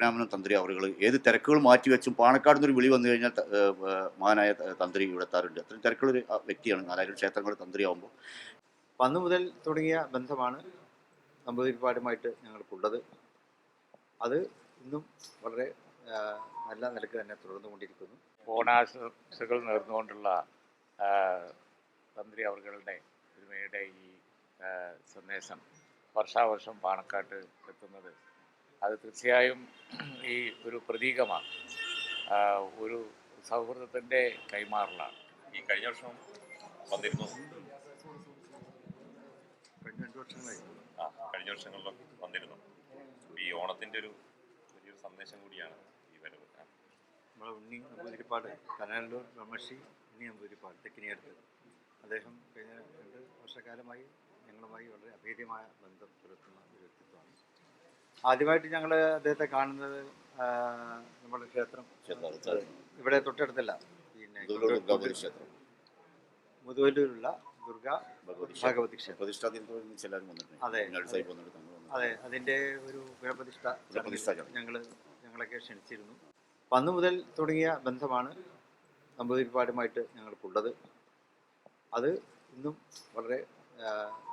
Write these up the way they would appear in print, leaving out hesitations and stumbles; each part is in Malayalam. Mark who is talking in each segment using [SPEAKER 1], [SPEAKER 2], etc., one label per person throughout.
[SPEAKER 1] പ്രോഗ്രാമിനും തന്ത്രി അവർ ഏത് തിരക്കുകൾ മാറ്റിവെച്ചും പാണക്കാട് നിന്നൊരു വിളി വന്നു കഴിഞ്ഞാൽ മഹാനായ തന്ത്രി ഇവിടെ എത്താറുണ്ട്. അത്രയും തിരക്കുള്ളൊരു വ്യക്തിയാണ് 4000 ക്ഷേത്രങ്ങൾ തന്ത്രിയാവുമ്പോൾ.
[SPEAKER 2] അന്ന് മുതൽ തുടങ്ങിയ ബന്ധമാണ് നമ്പൂതിരിപ്പാടുമായിട്ട് ഞങ്ങൾക്കുള്ളത്. അത് ഇന്നും വളരെ നല്ല നിലക്ക് തന്നെ തുടർന്നുകൊണ്ടിരിക്കുന്നു.
[SPEAKER 3] ഓണാശംസകൾ നേർന്നുകൊണ്ടുള്ള തന്ത്രി അവരുടെ ഒരുമയുടെ ഈ സന്ദേശം വർഷാവർഷം പാണക്കാട്ട് എത്തുന്നത് അത് തീർച്ചയായും ഈ ഒരു പ്രതീകമാണ്, ഒരു സൗഹൃദത്തിൻ്റെ കൈമാറലാണ്.
[SPEAKER 4] ഈ കഴിഞ്ഞ വർഷം വന്നിരുന്നു, കഴിഞ്ഞ വർഷങ്ങളിലൊക്കെ വന്നിരുന്നു. ഈ ഓണത്തിൻ്റെ ഒരു വലിയൊരു സന്ദേശം കൂടിയാണ് ഈ വരവ്.
[SPEAKER 2] നമ്മളെ ഉണ്ണി നമ്പൂതിരിപ്പാട്, കനാലൂർ ബ്രഹ്മശ്രീ ഉണ്ണി നമ്പൂതിരിപ്പാട് തെക്കിനിയടുത്ത് അദ്ദേഹം കഴിഞ്ഞ 2 വർഷക്കാലമായി ഞങ്ങളുമായി വളരെ അഭേദ്യമായ ബന്ധം പുലർത്തുന്ന ഒരു വ്യക്തിത്വമാണ്. ആദ്യമായിട്ട് ഞങ്ങൾ അദ്ദേഹത്തെ കാണുന്നത് നമ്മുടെ ക്ഷേത്രം ഇവിടെ തൊട്ടടുത്തല്ല, പിന്നെ മുതുവല്ലൂരുള്ള ദുർഗ ഭഗവതി ക്ഷേത്രം. അതെ അതെ, അതിൻ്റെ ഒരു പുനഃപ്രതിഷ്ഠ ഞങ്ങളൊക്കെ ക്ഷണിച്ചിരുന്നു. അപ്പം അന്ന് മുതൽ തുടങ്ങിയ ബന്ധമാണ് നമ്പൂതിരിപ്പാടുമായിട്ട് ഞങ്ങൾക്കുള്ളത്. അത് ഇന്നും വളരെ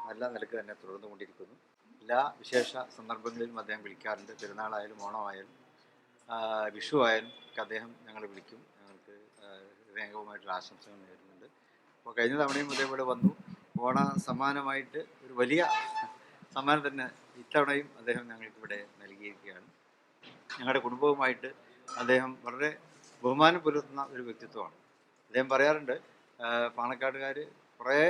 [SPEAKER 2] നല്ല നിലക്ക് തന്നെ തുടർന്നുകൊണ്ടിരിക്കുന്നു. എല്ലാ വിശേഷ സന്ദർഭങ്ങളിലും അദ്ദേഹം വിളിക്കാറുണ്ട്. പെരുന്നാളായാലും ഓണമായാലും വിഷു ആയാലും ഒക്കെ അദ്ദേഹം ഞങ്ങളെ വിളിക്കും. ഞങ്ങൾക്ക് ഹൃദയംഗവുമായിട്ടുള്ള ആശംസകൾ നേരുന്നുണ്ട്. അപ്പോൾ കഴിഞ്ഞ തവണയും അതേപോലെ വന്നു. ഓണ സമ്മാനമായിട്ട് ഒരു വലിയ സമ്മാനം തന്നെ ഇത്തവണയും അദ്ദേഹം ഞങ്ങൾക്കിവിടെ നൽകിയിരിക്കുകയാണ്. ഞങ്ങളുടെ കുടുംബവുമായിട്ട് അദ്ദേഹം വളരെ ബഹുമാനം പുലർത്തുന്ന ഒരു വ്യക്തിത്വമാണ്. അദ്ദേഹം പറയാറുണ്ട്, പാണക്കാടുകാർ കുറേ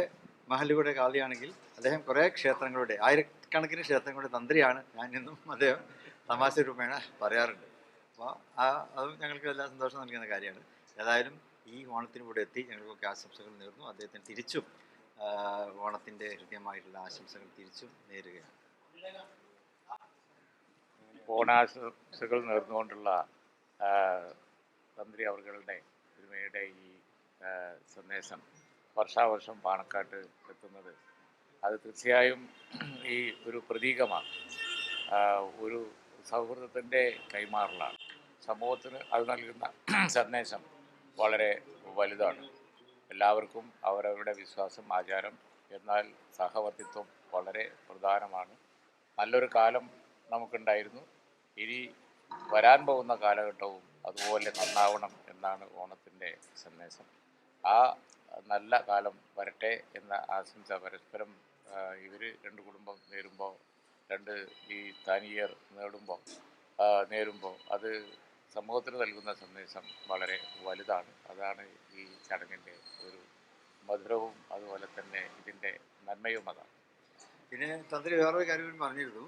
[SPEAKER 2] മഹലുകളുടെ കാളിയാണെങ്കിൽ അദ്ദേഹം കുറേ ക്ഷേത്രങ്ങളുടെ, ആയിരക്കണക്കിന് ക്ഷേത്രങ്ങളുടെ തന്ത്രിയാണ് ഞാൻ എന്നും അദ്ദേഹം തമാശ രൂപേണ പറയാറുണ്ട്. അപ്പോൾ അതും ഞങ്ങൾക്ക് എല്ലാ സന്തോഷം നൽകുന്ന കാര്യമാണ്. ഏതായാലും ഈ ഓണത്തിന് ഇവിടെ എത്തി ഞങ്ങൾക്കൊക്കെ ആശംസകൾ നേർന്നു. അദ്ദേഹത്തിന് തിരിച്ചും ഓണത്തിൻ്റെ ഹൃദ്യമായിട്ടുള്ള ആശംസകൾ തിരിച്ചും നേരുകയാണ്.
[SPEAKER 3] ഓണാശംസകൾ നേർന്നുകൊണ്ടുള്ള തന്ത്രി അവരുടെ ഒരുമയുടെ ഈ സന്ദേശം വർഷാവർഷം പാണക്കാട്ട് എത്തുന്നത് അത് തീർച്ചയായും ഈ ഒരു പ്രതീകമാണ്, ഒരു സൗഹൃദത്തിൻ്റെ കൈമാറലാണ്. സമൂഹത്തിന് അത് നൽകുന്ന സന്ദേശം വളരെ വലുതാണ്. എല്ലാവർക്കും അവരവരുടെ വിശ്വാസം, ആചാരം, എന്നാൽ സഹവർത്തിത്വം വളരെ പ്രധാനമാണ്. നല്ലൊരു കാലം നമുക്കുണ്ടായിരുന്നു. ഇനി വരാൻ പോകുന്ന കാലഘട്ടവും അതുപോലെ നന്നാവണം എന്നാണ് ഓണത്തിൻ്റെ സന്ദേശം. ആ നല്ല കാലം വരട്ടെ എന്ന ആശംസ പരസ്പരം ഇവർ 2 കുടുംബം നേരുമ്പോൾ, 2 ഈ സ്ഥാനീയർ നേരുമ്പോൾ അത് സമൂഹത്തിന് നൽകുന്ന സന്ദേശം വളരെ വലുതാണ്. അതാണ് ഈ ചടങ്ങിൻ്റെ ഒരു മധുരവും അതുപോലെ തന്നെ ഇതിൻ്റെ നന്മയും അതാണ്.
[SPEAKER 2] പിന്നെ തന്ത്രി വേറൊരു കാര്യം പറഞ്ഞിരുന്നു,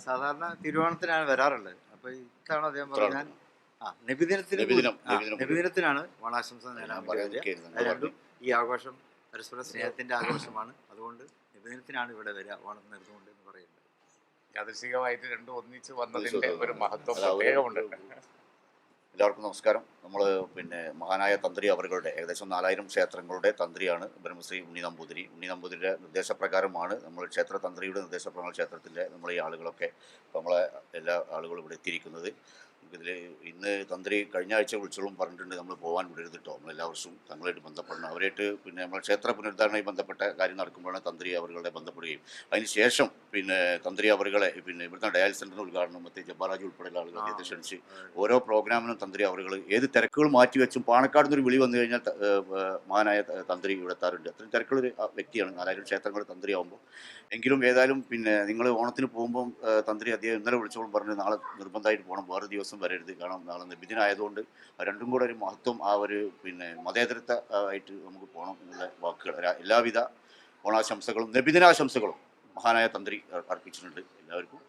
[SPEAKER 2] സാധാരണ തിരുവോണത്തിനാണ് വരാറുള്ളത്. അപ്പോൾ ഇത്തവണ അദ്ദേഹം പറഞ്ഞാൽ നബിദിനത്തിനാണ് ഓണാശംസ നേരാൻ പറയുന്നത്. ഈ ആഘോഷം പരസ്പര സ്നേഹത്തിൻ്റെ ആഘോഷമാണ്. അതുകൊണ്ട് നബിദിനത്തിനാണ് ഇവിടെ വരിക ഓണം നേർന്നുകൊണ്ട് എന്ന് പറയുന്നത്.
[SPEAKER 3] യാദൃശികമായിട്ട് 2 ഒന്നിച്ച് വന്നതിൻ്റെ ഒരു മഹത്വം പ്രത്യേകമുണ്ട്.
[SPEAKER 1] എല്ലാവർക്കും നമസ്കാരം. നമ്മൾ മഹാനായ തന്ത്രി അവരുടെ ഏകദേശം 4000 ക്ഷേത്രങ്ങളുടെ തന്ത്രിയാണ് ബ്രഹ്മശ്രീ ഉണ്ണി നമ്പൂതിരി. ഉണ്ണി നമ്പൂതിരിയുടെ നിർദ്ദേശപ്രകാരമാണ് നമ്മൾ ക്ഷേത്ര തന്ത്രിയുടെ നിർദ്ദേശപ്രകാരം ക്ഷേത്രത്തിൻ്റെ നമ്മളെ ഈ ആളുകളൊക്കെ, നമ്മളെ എല്ലാ ആളുകളും ഇവിടെ എത്തിയിരിക്കുന്നത്. നമുക്കിതിൽ ഇന്ന് തന്ത്രി കഴിഞ്ഞ ആഴ്ച വിളിച്ചോളും പറഞ്ഞിട്ടുണ്ട്, നമ്മൾ പോകാൻ വിടരുത് കേട്ടോ, നമ്മളെല്ലാ വർഷവും തങ്ങളായിട്ട് ബന്ധപ്പെടണം. അവരായിട്ട് നമ്മളെ ക്ഷേത്ര പുനരുദ്ധാരണമായി ബന്ധപ്പെട്ട കാര്യം നടക്കുമ്പോഴാണ് തന്ത്രി അവരുടെ ബന്ധപ്പെടുകയും അതിന് ശേഷം തന്ത്രി അവരുടെ ഇവിടുത്തെ ഡയാലിസ് സെൻ്ററിൻ്റെ ഉദ്ഘാടനം മറ്റേ ജബ്ബാറാജി ഉൾപ്പെടെയുള്ള ആളുകൾ അദ്ദേഹത്തെ ക്ഷണിച്ച് ഓരോ പ്രോഗ്രാമിനും തന്ത്രി അവർ ഏത് തിരക്കുകൾ മാറ്റിവെച്ചും പാണക്കാട് നിന്നൊരു വിളി വന്നു കഴിഞ്ഞാൽ മഹാനായ തന്ത്രി ഇവിടെ എത്താറുണ്ട്. അത്രയും തിരക്കുള്ളൊരു വ്യക്തിയാണ് 4000 ക്ഷേത്രങ്ങൾ തന്ത്രിയാവുമ്പോൾ. എങ്കിലും ഏതായാലും നിങ്ങൾ ഓണത്തിന് പോകുമ്പോൾ തന്ത്രി അദ്ദേഹം ഇന്നലെ വിളിച്ചോളം പറഞ്ഞ് നാളെ നിർബന്ധമായിട്ട് പോകണം, വേറെ ദിവസം വരരുത്, കാരണം നാളെ നബിദിനായതുകൊണ്ട് രണ്ടും കൂടെ ഒരു മഹത്വം, ആ ഒരു മതേതരത്വ ആയിട്ട് നമുക്ക് പോകണം എന്നുള്ള വാക്കുകൾ, എല്ലാവിധ ഓണാശംസകളും നബിദിനാശംസകളും മഹാനായ തന്ത്രി അർപ്പിച്ചിട്ടുണ്ട്. എല്ലാവർക്കും